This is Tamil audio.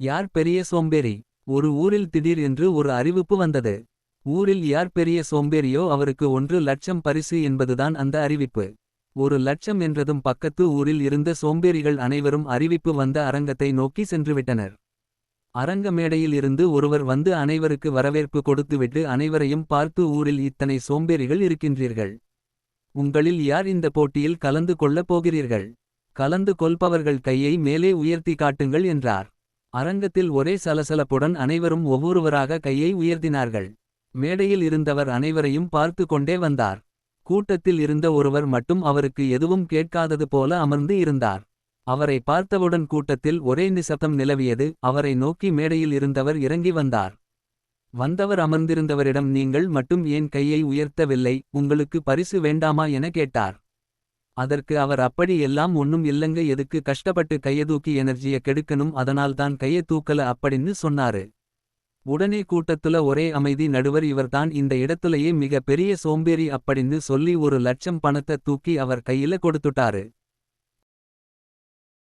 யார் பெரிய சோம்பேறி? ஒரு ஊரில் திடீர் என்று ஒரு அறிவிப்பு வந்தது. ஊரில் யார் பெரிய சோம்பேறியோ அவருக்கு 1,00,000 பரிசு என்பதுதான் அந்த அறிவிப்பு. 1,00,000 என்றதும் பக்கத்து ஊரில் இருந்த சோம்பேறிகள் அனைவரும் அறிவிப்பு வந்த அரங்கத்தை நோக்கி சென்றுவிட்டனர். அரங்க மேடையில் இருந்து ஒருவர் வந்து அனைவருக்கு வரவேற்பு கொடுத்துவிட்டு அனைவரையும் பார்த்து, ஊரில் இத்தனை சோம்பேறிகள் இருக்கின்றீர்கள். உங்களில் யார் இந்த போட்டியில் கலந்து கொள்ளப் போகிறீர்கள்? கலந்து கொள்பவர்கள் கையை மேலே உயர்த்தி காட்டுங்கள் என்றார். அரங்கத்தில் ஒரே சலசலப்புடன் அனைவரும் ஒவ்வொருவராக கையை உயர்த்தினார்கள். மேடையில் இருந்தவர் அனைவரையும் பார்த்து கொண்டே வந்தார். கூட்டத்தில் இருந்த ஒருவர் மட்டும் அவருக்கு எதுவும் கேட்காதது போல அமர்ந்து இருந்தார். அவரை பார்த்தவுடன் கூட்டத்தில் ஒரே நிசப்தம் நிலவியது. அவரை நோக்கி மேடையில் இருந்தவர் இறங்கி வந்தார். வந்தவர் அமர்ந்திருந்தவரிடம், நீங்கள் மட்டும் ஏன் கையை உயர்த்தவில்லை, உங்களுக்கு பரிசு வேண்டாமா என கேட்டார். அதற்கு அவர், அப்படி எல்லாம் ஒன்னும் இல்லங்க, எதுக்கு கஷ்டப்பட்டு கைய தூக்கி எனர்ஜிய கெடுக்கணும், அதனால்தான் கைய தூக்கல அப்படின்னு சொன்னாரு. உடனே கூட்டத்துல ஒரே அமைதி. நடுவர், இவர்தான் இந்த இடத்துலயே மிக பெரிய சோம்பேறி அப்படின்னு சொல்லி 1,00,000 பணத்தை தூக்கி அவர் கையில கொடுத்துட்டாரு.